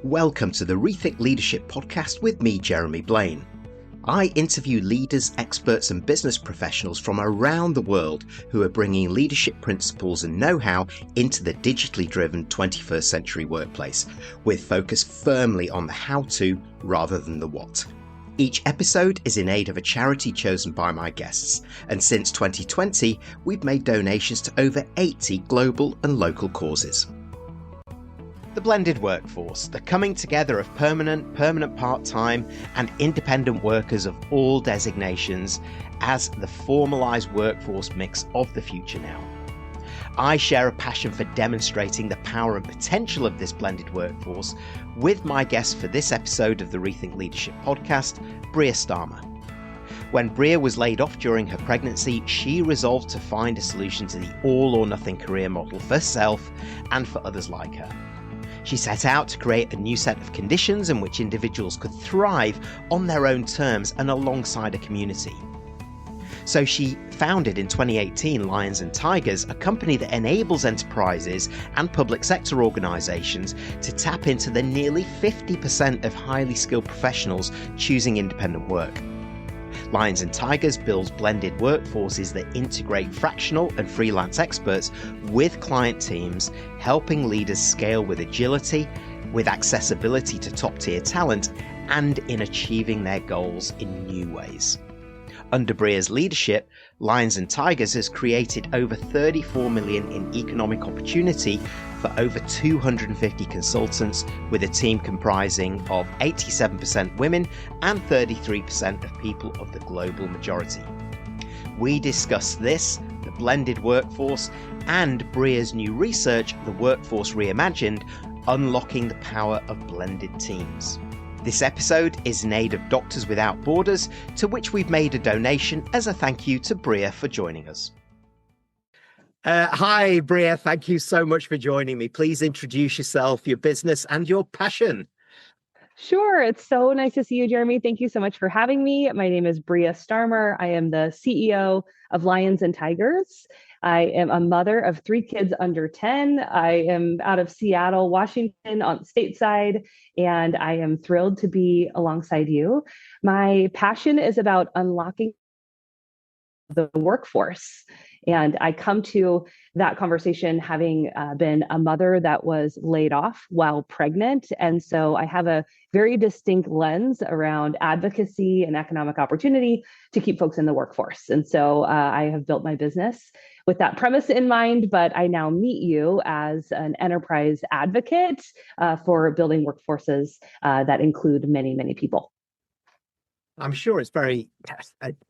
Welcome to the Rethink Leadership podcast with me, Jeremy Blaine. I interview leaders, experts and business professionals from around the world who are bringing leadership principles and know-how into the digitally driven 21st century workplace, with focus firmly on the how-to rather than the what. Each episode is in aid of a charity chosen by my guests, and since 2020, we've made donations to over 80 global and local causes. The blended workforce, the coming together of permanent part-time and independent workers of all designations as the formalised workforce mix of the future now. I share a passion for demonstrating the power and potential of this blended workforce with my guest for this episode of the Rethink Leadership podcast, Brea Starmer. When Brea was laid off during her pregnancy, she resolved to find a solution to the all-or-nothing career model for herself and for others like her. She set out to create a new set of conditions in which individuals could thrive on their own terms and alongside a community. So she founded in 2018 Lions and Tigers, a company that enables enterprises and public sector organisations to tap into the nearly 50% of highly skilled professionals choosing independent work. Lions and Tigers builds blended workforces that integrate fractional and freelance experts with client teams, helping leaders scale with agility, with accessibility to top-tier talent, and in achieving their goals in new ways. Under Brea's leadership, Lions and Tigers has created over 34 million in economic opportunity for over 250 consultants, with a team comprising of 87% women and 33% of people of the global majority. We discuss this, the blended workforce, and Brea's new research, the Workforce Reimagined, unlocking the power of blended teams. This episode is in aid of Doctors Without Borders, to which we've made a donation as a thank you to Brea for joining us. Hi, Brea. Thank you so much for joining me. Please introduce yourself, your business, and your passion. Sure. It's so nice to see you, Jeremy. Thank you so much for having me. My name is Brea Starmer. I am the CEO of Lions and Tigers. I am a mother of 3 kids under 10. I am out of Seattle, Washington on the state side, and I am thrilled to be alongside you. My passion is about unlocking the workforce. And I come to that conversation having been a mother that was laid off while pregnant. And so I have a very distinct lens around advocacy and economic opportunity to keep folks in the workforce. And so I have built my business with that premise in mind, but I now meet you as an enterprise advocate for building workforces that include many, many people. I'm sure it's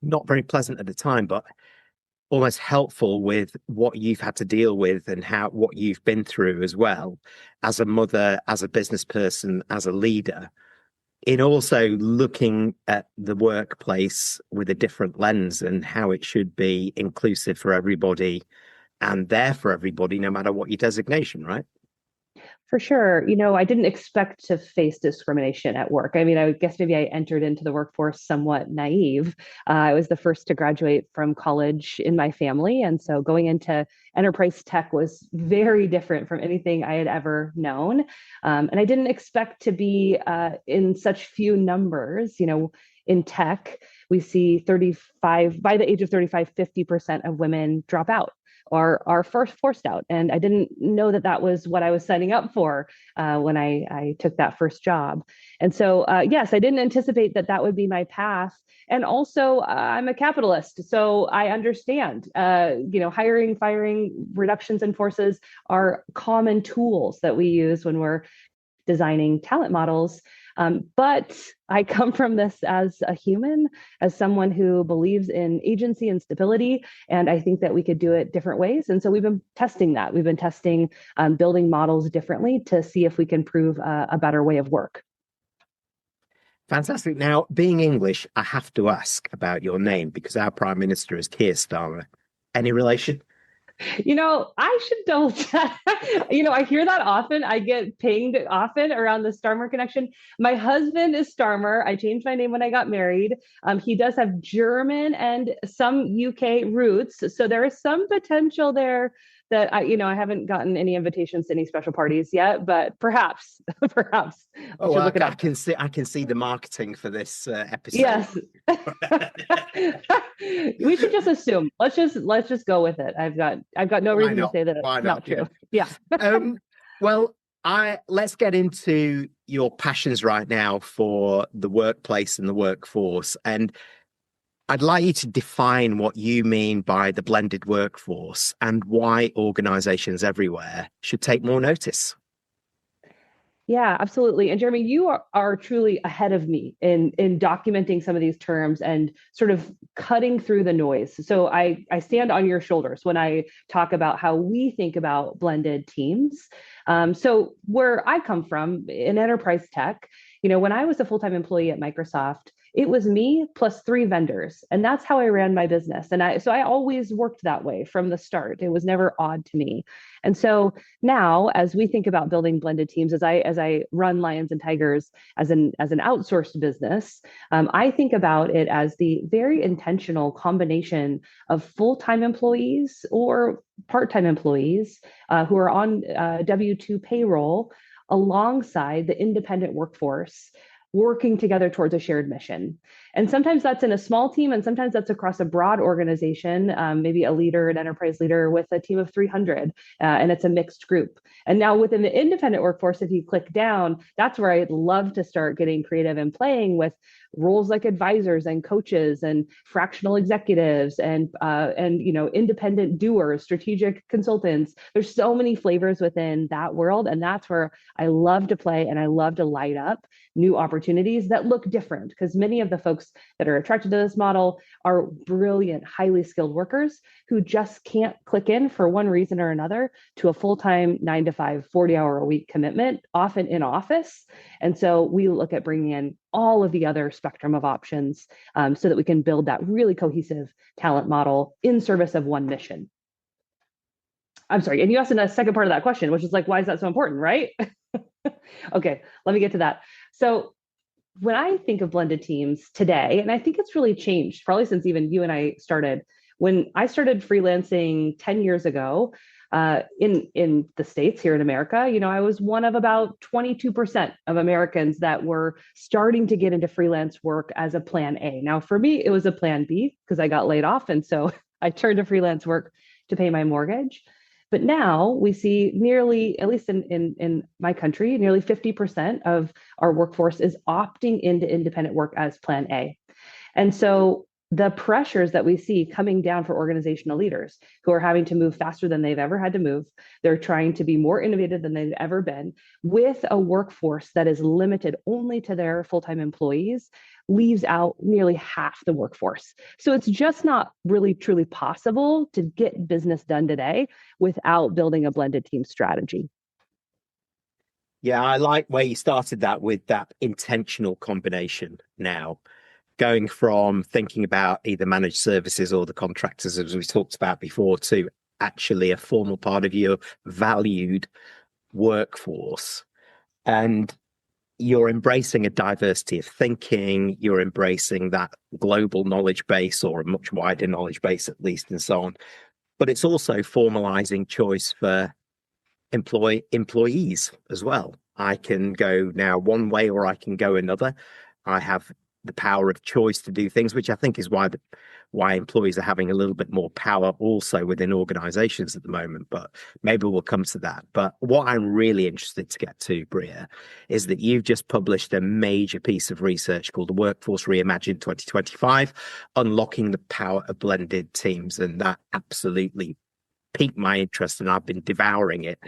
not very pleasant at the time, but almost helpful with what you've had to deal with and what you've been through as well, as a mother, as a business person, as a leader, in also looking at the workplace with a different lens and how it should be inclusive for everybody and there for everybody, no matter what your designation, right? For sure. I didn't expect to face discrimination at work. I mean, I guess maybe I entered into the workforce somewhat naive. I was the first to graduate from college in my family. And so going into enterprise tech was very different from anything I had ever known. And I didn't expect to be in such few numbers. In tech, we see by the age of 35, 50% of women drop out or are forced out. And I didn't know that was what I was signing up for when I took that first job. And so, yes, I didn't anticipate that would be my path. And also, I'm a capitalist, so I understand, hiring, firing, reductions in forces are common tools that we use when we're designing talent models. But I come from this as a human, as someone who believes in agency and stability. And I think that we could do it different ways. And so we've been testing that. We've been testing building models differently to see if we can prove a better way of work. Fantastic. Now, being English, I have to ask about your name because our Prime Minister is Keir Starmer. Any relation? I should double check. I hear that often. I get pinged often around the Starmer connection. My husband is Starmer. I changed my name when I got married. He does have German and some UK roots. So there is some potential there that I haven't gotten any invitations to any special parties yet, but perhaps, perhaps I Oh, should look it I up. can see the marketing for this episode. Yes. We should just assume. Let's just go with it. I've got no Why reason to not? say that it's Why not not? Yeah. true. Yeah. Um, well, I let's get into your passions right now for the workplace and the workforce. And I'd like you to define what you mean by the blended workforce and why organizations everywhere should take more notice. Yeah, absolutely. And Jeremy, you are truly ahead of me in documenting some of these terms and sort of cutting through the noise. So I stand on your shoulders when I talk about how we think about blended teams. So where I come from in enterprise tech, when I was a full-time employee at Microsoft, it was me plus three vendors, and that's how I ran my business. And I always worked that way from the start. It was never odd to me. And so now, as we think about building blended teams, as I run Lions and Tigers as an outsourced business, I think about it as the very intentional combination of full-time employees or part-time employees who are on W-2 payroll alongside the independent workforce working together towards a shared mission. And sometimes that's in a small team, and sometimes that's across a broad organization, maybe a leader, an enterprise leader with a team of 300, and it's a mixed group. And now within the independent workforce, if you click down, that's where I'd love to start getting creative and playing with roles like advisors and coaches and fractional executives and independent doers, strategic consultants. There's so many flavors within that world, and that's where I love to play and I love to light up new opportunities that look different, because many of the folks that are attracted to this model are brilliant, highly skilled workers who just can't click in for one reason or another to a full-time 9 to 5, 40-hour a week commitment, often in office. And so we look at bringing in all of the other spectrum of options so that we can build that really cohesive talent model in service of one mission. I'm sorry. And you asked in the second part of that question, which is like, why is that so important, right? Okay, let me get to that. So when I think of blended teams today, and I think it's really changed probably since even you and I started, when I started freelancing 10 years ago in the States here in America, I was one of about 22% of Americans that were starting to get into freelance work as a plan A. Now, for me, it was a plan B because I got laid off. And so I turned to freelance work to pay my mortgage. But now we see nearly, at least in my country, nearly 50% of our workforce is opting into independent work as plan A. And so the pressures that we see coming down for organizational leaders who are having to move faster than they've ever had to move, they're trying to be more innovative than they've ever been with a workforce that is limited only to their full-time employees, leaves out nearly half the workforce. So it's just not really truly possible to get business done today without building a blended team strategy. Yeah, I like where you started that with that intentional combination now, going from thinking about either managed services or the contractors, as we talked about before, to actually a formal part of your valued workforce. And you're embracing a diversity of thinking, you're embracing that global knowledge base or a much wider knowledge base, at least, and so on. But it's also formalizing choice for employees as well. I can go now one way or I can go another. I have the power of choice to do things, which I think is why employees are having a little bit more power also within organizations at the moment. But maybe we'll come to that. But what I'm really interested to get to, Brea, is that you've just published a major piece of research called the Workforce Reimagined 2025, Unlocking the Power of Blended Teams. And that absolutely piqued my interest and I've been devouring it.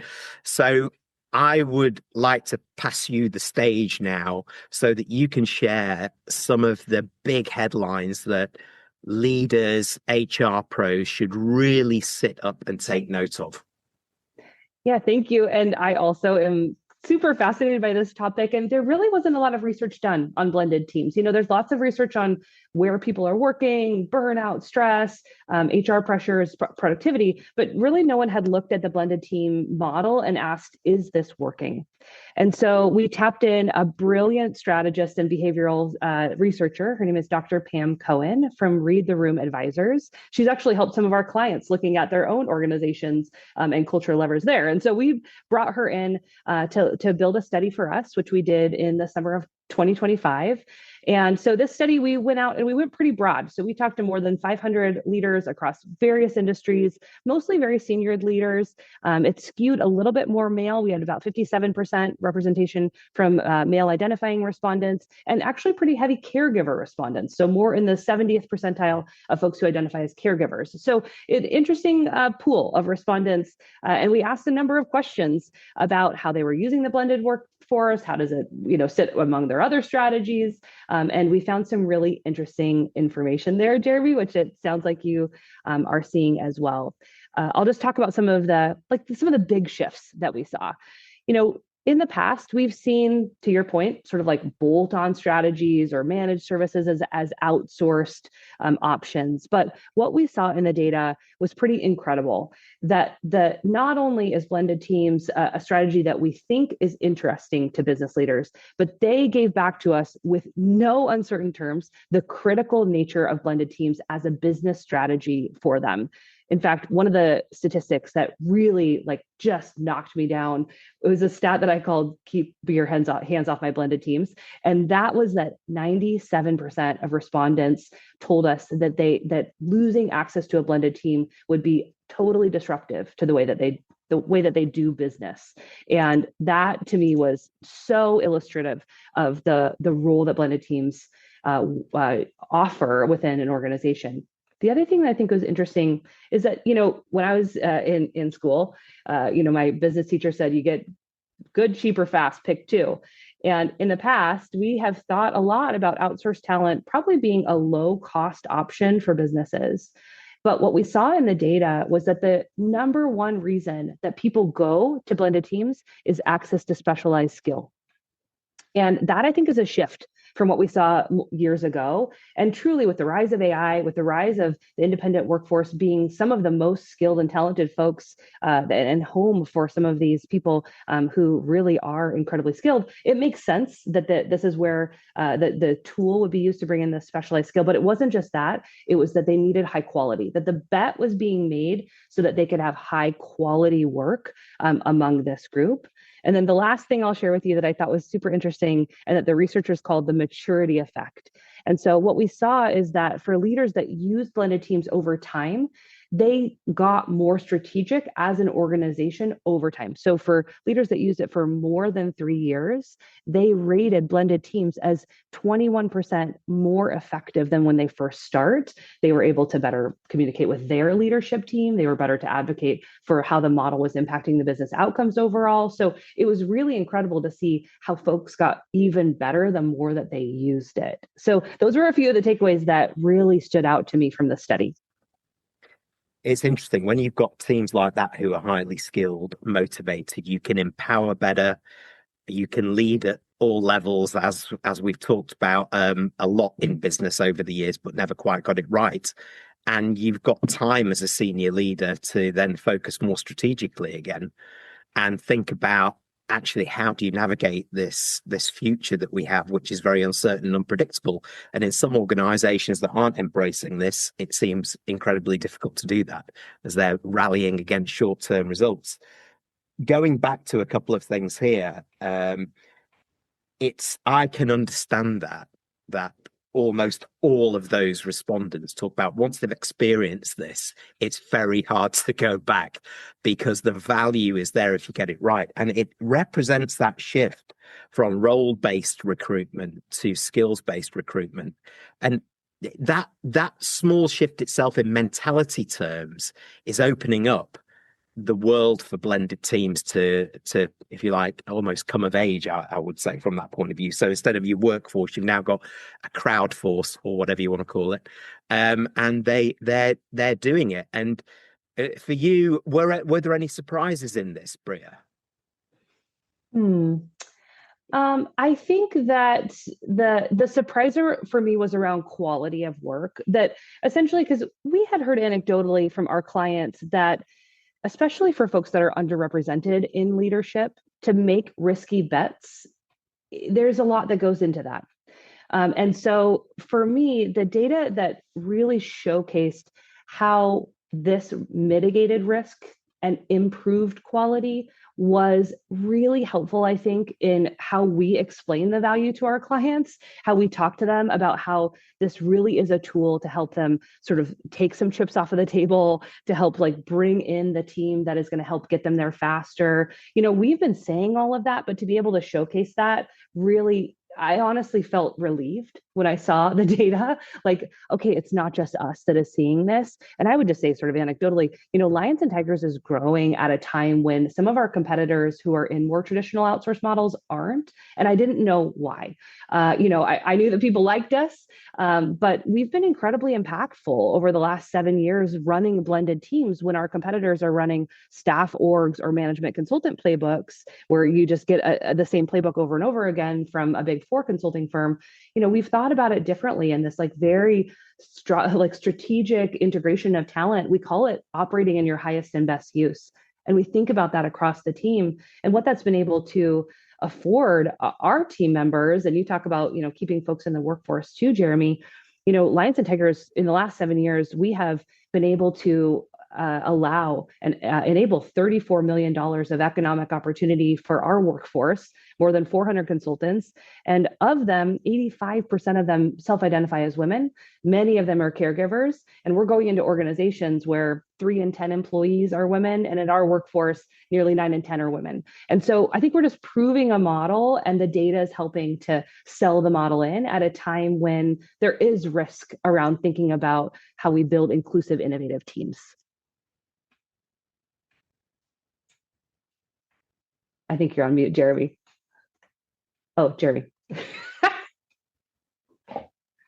So I would like to pass you the stage now so that you can share some of the big headlines that leaders, HR pros should really sit up and take note of. Yeah, thank you. And I also am super fascinated by this topic, and there really wasn't a lot of research done on blended teams. There's lots of research on where people are working, burnout, stress, HR pressures, productivity, but really no one had looked at the blended team model and asked, is this working? And so we tapped in a brilliant strategist and behavioral researcher. Her name is Dr. Pam Cohen from Read the Room Advisors. She's actually helped some of our clients looking at their own organizations and culture levers there. And so we brought her in to build a study for us, which we did in the summer of 2025. And so this study, we went out and we went pretty broad. So we talked to more than 500 leaders across various industries, mostly very senior leaders. It skewed a little bit more male. We had about 57% representation from male identifying respondents, and actually pretty heavy caregiver respondents. So more in the 70th percentile of folks who identify as caregivers. So an interesting pool of respondents. And we asked a number of questions about how they were using the blended workforce. How does it, sit among their other strategies? And we found some really interesting information there, Jeremy, which it sounds like you are seeing as well. I'll just talk about some of the big shifts that we saw. In the past, we've seen, to your point, sort of like bolt-on strategies or managed services as outsourced options. But what we saw in the data was pretty incredible, that not only is blended teams a strategy that we think is interesting to business leaders, but they gave back to us with no uncertain terms the critical nature of blended teams as a business strategy for them. In fact, one of the statistics that really just knocked me down, it was a stat that I called "keep your hands off my blended teams," and that was that 97% of respondents told us that losing access to a blended team would be totally disruptive to the way that they do business. And that to me was so illustrative of the role that blended teams offer within an organization. The other thing that I think was interesting is that, when I was in school, my business teacher said, you get good, cheap, or fast, pick two. And in the past, we have thought a lot about outsourced talent probably being a low cost option for businesses. But what we saw in the data was that the number one reason that people go to blended teams is access to specialized skill. And that, I think, is a shift from what we saw years ago. And truly, with the rise of AI, with the rise of the independent workforce being some of the most skilled and talented folks and home for some of these people who really are incredibly skilled, it makes sense that this is where the tool would be used to bring in the specialized skill. But it wasn't just that. It was that they needed high quality, that the bet was being made so that they could have high quality work among this group. And then the last thing I'll share with you that I thought was super interesting and that the researchers called the maturity effect. And so what we saw is that for leaders that use blended teams over time, they got more strategic as an organization over time. So for leaders that used it for more than 3 years, they rated blended teams as 21% more effective than when they first start. They were able to better communicate with their leadership team. They were better to advocate for how the model was impacting the business outcomes overall. So it was really incredible to see how folks got even better the more that they used it. So those were a few of the takeaways that really stood out to me from the study. It's interesting when you've got teams like that who are highly skilled, motivated, you can empower better, you can lead at all levels, as we've talked about a lot in business over the years, but never quite got it right. And you've got time as a senior leader to then focus more strategically again and think about, actually, how do you navigate this future that we have, which is very uncertain and unpredictable? And in some organizations that aren't embracing this, it seems incredibly difficult to do that as they're rallying against short-term results. Going back to a couple of things here, I can understand that almost all of those respondents talk about once they've experienced this, it's very hard to go back because the value is there if you get it right. And it represents that shift from role-based recruitment to skills-based recruitment. And that small shift itself in mentality terms is opening up the world for blended teams to, if you like, almost come of age, I would say, from that point of view. So instead of your workforce, you've now got a crowd force, or whatever you want to call it, and they're doing it. And for you, were there any surprises in this, Brea? Hmm. I think that the surpriser for me was around quality of work. That essentially, because we had heard anecdotally from our clients that, especially for folks that are underrepresented in leadership, to make risky bets, there's a lot that goes into that. And so for me, the data that really showcased how this mitigated risk and improved quality was really helpful, I think, in how we explain the value to our clients, how we talk to them about how this really is a tool to help them sort of take some chips off of the table, to help like bring in the team that is going to help get them there faster. We've been saying all of that, but to be able to showcase that really, I honestly felt relieved when I saw the data. Like, okay, it's not just us that is seeing this. And I would just say, sort of anecdotally, Lions and Tigers is growing at a time when some of our competitors who are in more traditional outsource models aren't. And I didn't know why. I knew that people liked us, but we've been incredibly impactful over the last 7 years running blended teams when our competitors are running staff orgs or management consultant playbooks where you just get the same playbook over and over again from a big four consulting firm. We've thought about it differently in this like very strategic integration of talent. We call it operating in your highest and best use. And we think about that across the team and what that's been able to afford our team members. And you talk about, keeping folks in the workforce too, Jeremy. Lions and Tigers in the last 7 years, we have been able to allow and enable $34 million of economic opportunity for our workforce, more than 400 consultants. And of them, 85% of them self-identify as women. Many of them are caregivers. And we're going into organizations where 3 in 10 employees are women. And in our workforce, nearly 9 in 10 are women. And so I think we're just proving a model, and the data is helping to sell the model in at a time when there is risk around thinking about how we build inclusive, innovative teams. I think you're on mute, Jeremy. Oh, Jeremy.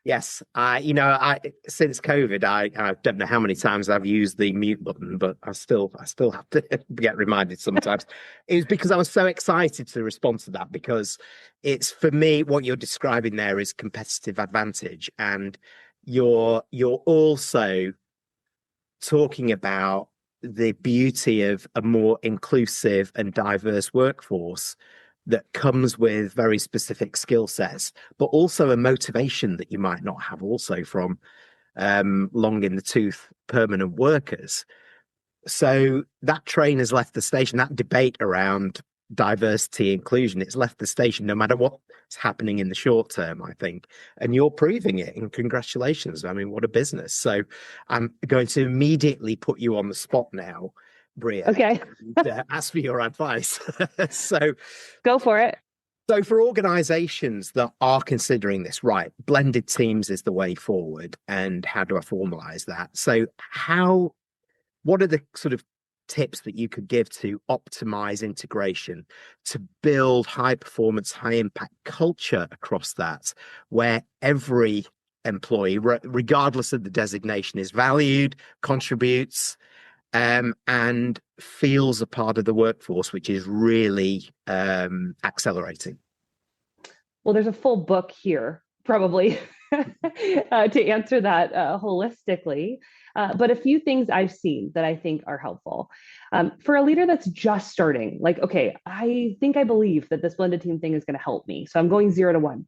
Yes, since COVID, I don't know how many times I've used the mute button, but I still have to get reminded sometimes. It was because I was so excited to respond to that, because it's, for me, what you're describing there is competitive advantage, and you're also talking about the beauty of a more inclusive and diverse workforce that comes with very specific skill sets, but also a motivation that you might not have also from long in the tooth permanent workers. So that train has left the station. That debate around diversity, inclusion, it's left the station no matter what's happening in the short term, I think. And you're proving it, and congratulations. I mean, what a business. So I'm going to immediately put you on the spot now, Brea. Okay. Ask for your advice. So go for it. So for organizations that are considering this, right, blended teams is the way forward, and how do I formalize that? So what are the sort of tips that you could give to optimize integration, to build high performance, high impact culture across that, where every employee, regardless of the designation, is valued, contributes, and feels a part of the workforce, which is really accelerating? Well, there's a full book here, probably, to answer that holistically. But a few things I've seen that I think are helpful. For a leader that's just starting, like, okay, I think I believe that this blended team thing is going to help me. So I'm going 0 to 1.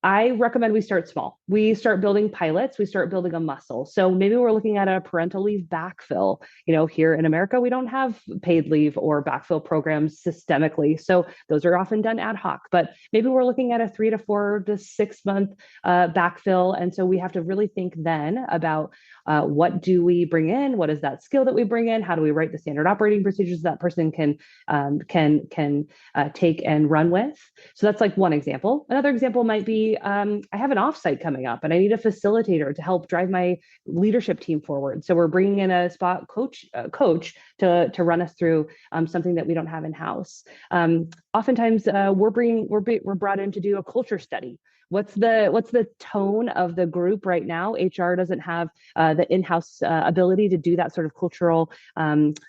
I recommend we start small. We start building pilots. We start building a muscle. So maybe we're looking at a parental leave backfill. Here in America, we don't have paid leave or backfill programs systemically. So those are often done ad hoc. But maybe we're looking at a 3 to 4 to 6 month backfill. And so we have to really think then about what do we bring in? What is that skill that we bring in? How do we write the standard operating procedures that person can take and run with? So that's like one example. Another example might be I have an offsite coming up and I need a facilitator to help drive my leadership team forward. So we're bringing in a spot coach to run us through something that we don't have in house. Oftentimes we're brought in to do a culture study what's the tone of the group right now? HR doesn't have the in-house ability to do that sort of cultural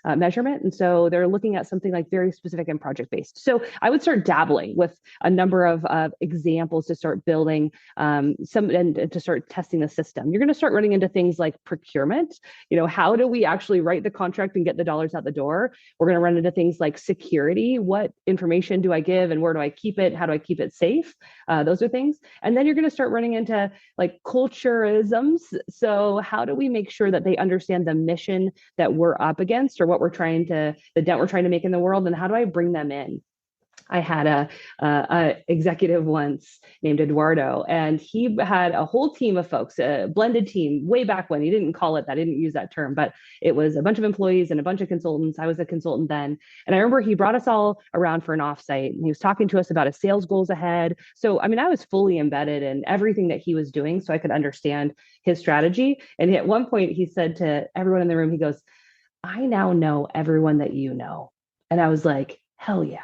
measurement, and so they're looking at something like very specific and project based. So I would start dabbling with a number of examples to start building some and to start testing the system. You're going to start running into things like procurement. How do we actually write the contract and get the dollars out the door? We're going to run into things like security. What information do I give and where do I keep it? How do I keep it safe? Those are things. And then you're going to start running into like culturisms. So how do we make sure that they understand the mission that we're up against, or what the dent we're trying to make in the world, and how do I bring them in? I had a executive once named Eduardo, and he had a whole team of folks, a blended team way back when. He didn't call it that, didn't use that term, but it was a bunch of employees and a bunch of consultants. I was a consultant then. And I remember he brought us all around for an offsite, and he was talking to us about his sales goals ahead. So, I mean, I was fully embedded in everything that he was doing so I could understand his strategy. And at one point he said to everyone in the room, he goes, "I now know everyone that you know." And I was like, hell yeah.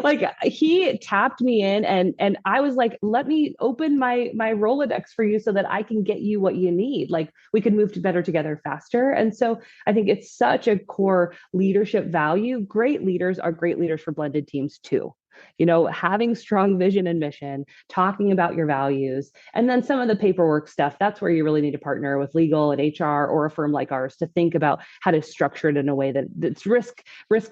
like he tapped me in, and I was like, let me open my Rolodex for you so that I can get you what you need. Like we can move to better together faster. And so I think it's such a core leadership value. Great leaders are great leaders for blended teams too. Having strong vision and mission, talking about your values, and then some of the paperwork stuff, that's where you really need to partner with legal and HR or a firm like ours to think about how to structure it in a way that's risk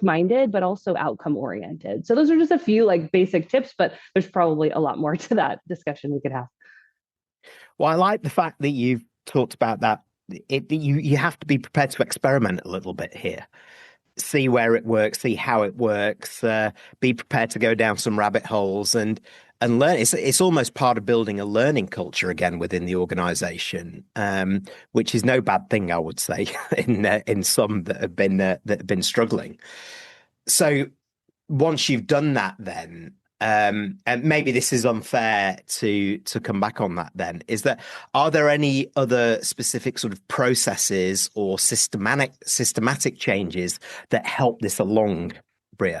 minded, but also outcome oriented. So those are just a few like basic tips, but there's probably a lot more to that discussion we could have. Well, I like the fact that you've talked about that. You have to be prepared to experiment a little bit here. See where it works, see how it works, be prepared to go down some rabbit holes and learn. It's almost part of building a learning culture again within the organization, which is no bad thing, I would say, in some that have been struggling. So once you've done that, then and maybe this is unfair to come back on that then, is that are there any other specific sort of processes or systematic changes that help this along, Brea?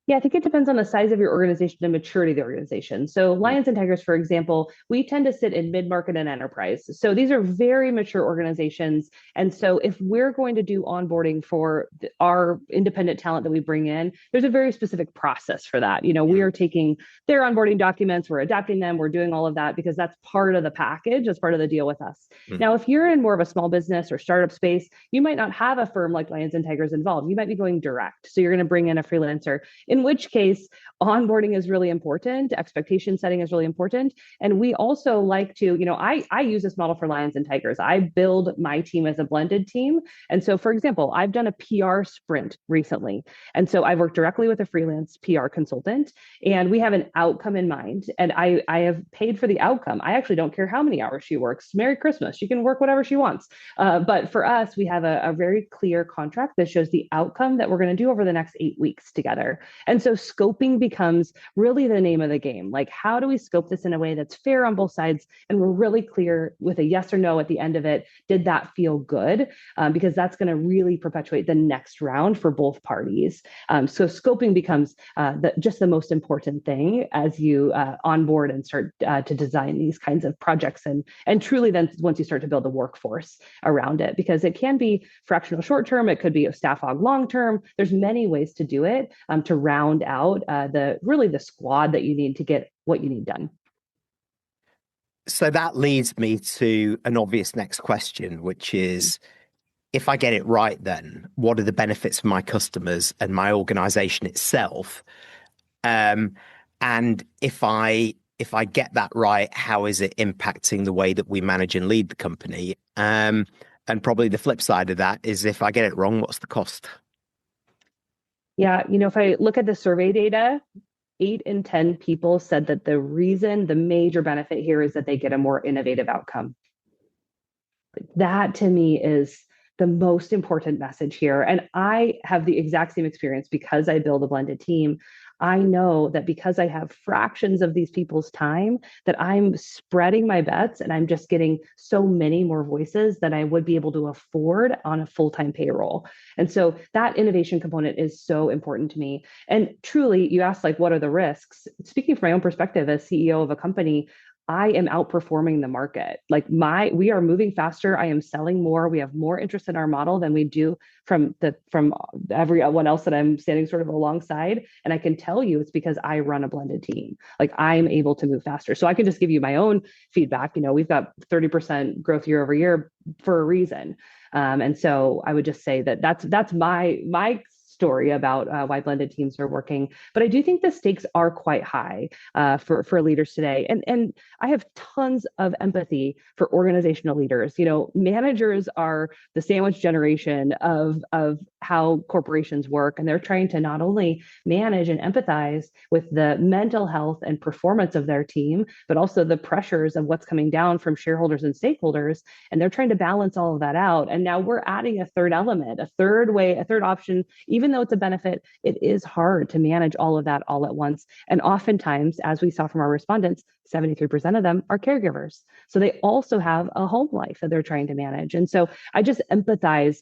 Yeah, I think it depends on the size of your organization and maturity of the organization. So Lions and Tigers, for example, we tend to sit in mid-market and enterprise. So these are very mature organizations. And so if we're going to do onboarding for our independent talent that we bring in, there's a very specific process for that. We are taking their onboarding documents, we're adapting them, we're doing all of that because that's part of the package, that's part of the deal with us. Now, if you're in more of a small business or startup space, you might not have a firm like Lions and Tigers involved. You might be going direct. So you're going to bring in a freelancer, in which case onboarding is really important, expectation setting is really important. And we also like to, I use this model for Lions and Tigers. I build my team as a blended team. And so, for example, I've done a PR sprint recently. And so I've worked directly with a freelance PR consultant, and we have an outcome in mind. And I have paid for the outcome. I actually don't care how many hours she works. Merry Christmas. She can work whatever she wants. But for us, we have a very clear contract that shows the outcome that we're going to do over the next 8 weeks together. And so scoping becomes really the name of the game. Like, how do we scope this in a way that's fair on both sides? And we're really clear with a yes or no at the end of it. Did that feel good? Because that's going to really perpetuate the next round for both parties. So scoping becomes just the most important thing as you onboard and start to design these kinds of projects. And truly then once you start to build a workforce around it, because it can be fractional short-term, it could be a staff aug long-term. There's many ways to do it to round out the squad that you need to get what you need done. So that leads me to an obvious next question, which is, if I get it right, then what are the benefits for my customers and my organization itself? And if I get that right, how is it impacting the way that we manage and lead the company? And probably the flip side of that is, if I get it wrong, what's the cost? Yeah, if I look at the survey data, 8 in 10 people said that the major benefit here is that they get a more innovative outcome. That to me is the most important message here. And I have the exact same experience because I build a blended team. I know that because I have fractions of these people's time, that I'm spreading my bets and I'm just getting so many more voices than I would be able to afford on a full-time payroll. And so that innovation component is so important to me. And truly, you asked, like, what are the risks? Speaking from my own perspective as CEO of a company, I am outperforming the market. Like, we are moving faster. I am selling more. We have more interest in our model than we do from everyone else that I'm standing sort of alongside. And I can tell you it's because I run a blended team. Like, I'm able to move faster. So I can just give you my own feedback. We've got 30% growth year over year for a reason. And so I would just say that's my story about why blended teams are working. But I do think the stakes are quite high for leaders today. And I have tons of empathy for organizational leaders. Managers are the sandwich generation of how corporations work. And they're trying to not only manage and empathize with the mental health and performance of their team, but also the pressures of what's coming down from shareholders and stakeholders. And they're trying to balance all of that out. And now we're adding a third element, a third option. Even though it's a benefit, it is hard to manage all of that all at once. And oftentimes, as we saw from our respondents, 73% of them are caregivers. So they also have a home life that they're trying to manage. And so I just empathize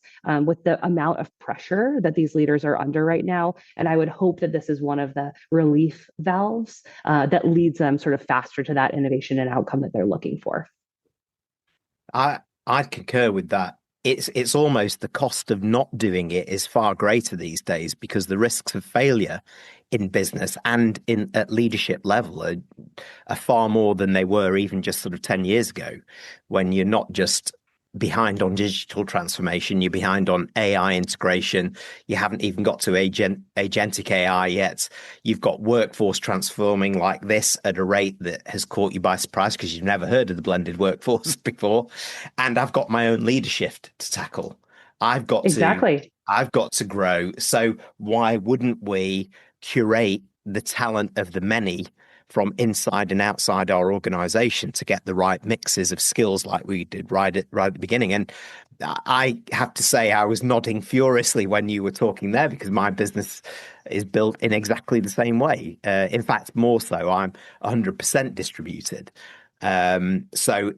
with the amount of pressure that these leaders are under right now. And I would hope that this is one of the relief valves that leads them sort of faster to that innovation and outcome that they're looking for. I concur with that. It's almost the cost of not doing it is far greater these days, because the risks of failure in business and at leadership level are far more than they were even just sort of 10 years ago, when you're not just behind on digital transformation, you're behind on AI integration. You haven't even got to agentic AI yet. You've got workforce transforming like this at a rate that has caught you by surprise because you've never heard of the blended workforce before. And I've got my own leadership to tackle. I've got to grow. So why wouldn't we curate the talent of the many from inside and outside our organization to get the right mixes of skills like we did right at the beginning? And I have to say, I was nodding furiously when you were talking there, because my business is built in exactly the same way. In fact, more so, I'm 100% distributed. So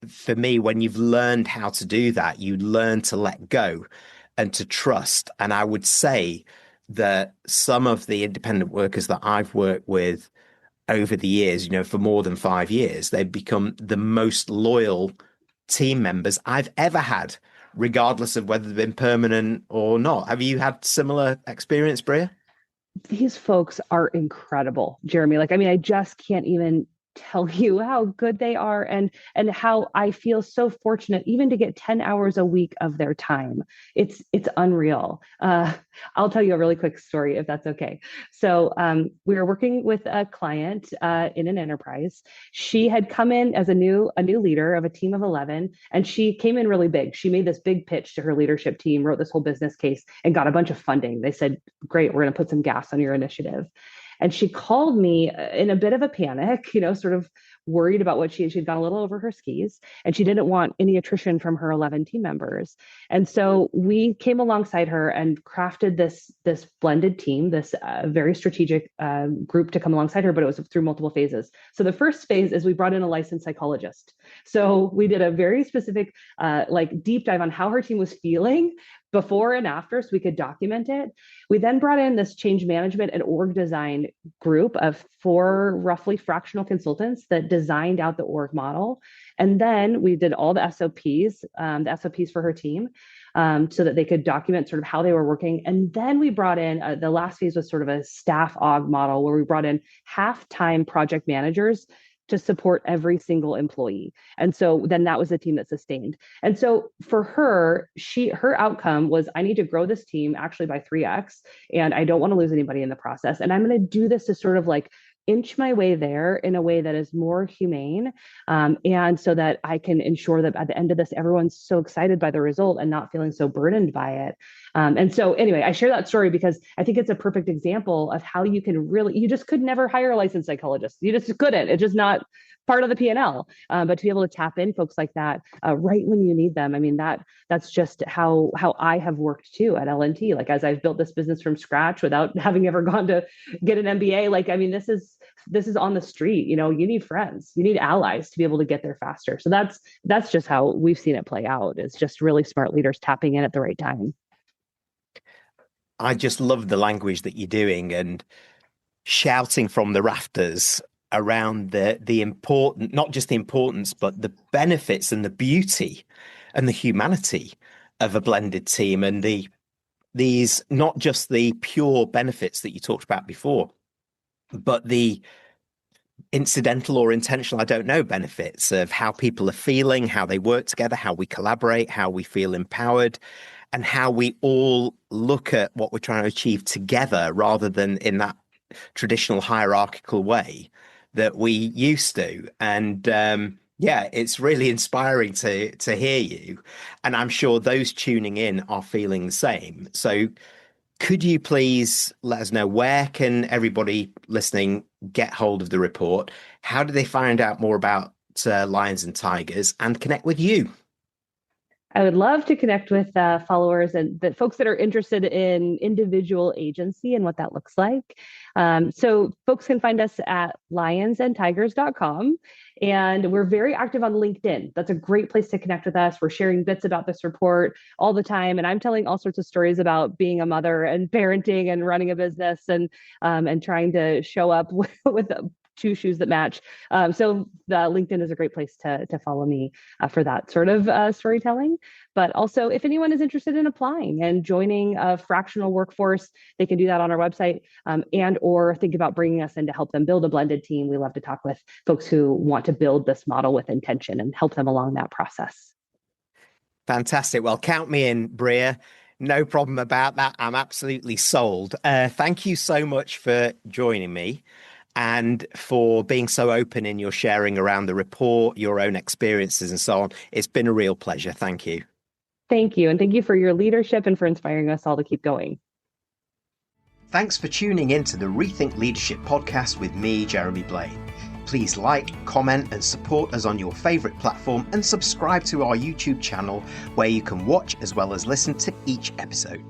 for me, when you've learned how to do that, you learn to let go and to trust. And I would say that some of the independent workers that I've worked with over the years, for more than 5 years, they've become the most loyal team members I've ever had, regardless of whether they've been permanent or not. Have you had similar experience, Brea? These folks are incredible, Jeremy. I just can't even tell you how good they are, and how I feel so fortunate even to get 10 hours a week of their time. It's unreal. I'll tell you a really quick story if that's okay. So we were working with a client in an enterprise. She had come in as a new leader of a team of 11, and she came in really big. She made this big pitch to her leadership team, wrote this whole business case, and got a bunch of funding. They said, "Great, we're going to put some gas on your initiative." And she called me in a bit of a panic, sort of worried about what she'd gone a little over her skis, and she didn't want any attrition from her 11 team members. And so we came alongside her and crafted this blended team, this very strategic group to come alongside her, but it was through multiple phases. So the first phase is we brought in a licensed psychologist. So we did a very specific deep dive on how her team was feeling before and after, so we could document it. We then brought in this change management and org design group of 4 roughly fractional consultants that designed out the org model. And then we did all the SOPs for her team, so that they could document sort of how they were working. And then we brought in, the last phase was sort of a staff aug model, where we brought in half-time project managers to support every single employee. And so then that was the team that sustained. And so for her, her outcome was, I need to grow this team actually by 3x, and I don't want to lose anybody in the process. And I'm going to do this to sort of inch my way there in a way that is more humane, and so that I can ensure that at the end of this, everyone's so excited by the result and not feeling so burdened by it. And so anyway, I share that story because I think it's a perfect example of how you can you just could never hire a licensed psychologist. You just couldn't. It's just not part of the P&L. But to be able to tap in folks like that right when you need them, I mean, that's just how I have worked too at L&T. Like, as I've built this business from scratch without having ever gone to get an MBA, like, I mean, this is on the street. You need friends, you need allies to be able to get there faster. So that's just how we've seen it play out. It's just really smart leaders tapping in at the right time. I just love the language that you're doing and shouting from the rafters around the important, not just the importance, but the benefits and the beauty and the humanity of a blended team, and these not just the pure benefits that you talked about before, but the incidental or intentional, I don't know, benefits of how people are feeling, how they work together, how we collaborate, how we feel empowered, and how we all look at what we're trying to achieve together rather than in that traditional hierarchical way that we used to. And yeah, it's really inspiring to hear you. And I'm sure those tuning in are feeling the same. So could you please let us know, where can everybody listening get hold of the report? How do they find out more about Lions and Tigers and connect with you? I would love to connect with followers and the folks that are interested in individual agency and what that looks like. So folks can find us at lionsandtigers.com. And we're very active on LinkedIn. That's a great place to connect with us. We're sharing bits about this report all the time. And I'm telling all sorts of stories about being a mother and parenting and running a business and trying to show up with two shoes that match. So the LinkedIn is a great place to follow me for that sort of storytelling. But also, if anyone is interested in applying and joining a fractional workforce, they can do that on our website, and or think about bringing us in to help them build a blended team. We love to talk with folks who want to build this model with intention and help them along that process. Fantastic. Well, count me in, Brea. No problem about that. I'm absolutely sold. Thank you so much for joining me and for being so open in your sharing around the report, your own experiences and so on. It's been a real pleasure. Thank you. Thank you. And thank you for your leadership and for inspiring us all to keep going. Thanks for tuning in to the Rethink Leadership podcast with me, Jeremy Blaine. Please like, comment and support us on your favourite platform, and subscribe to our YouTube channel where you can watch as well as listen to each episode.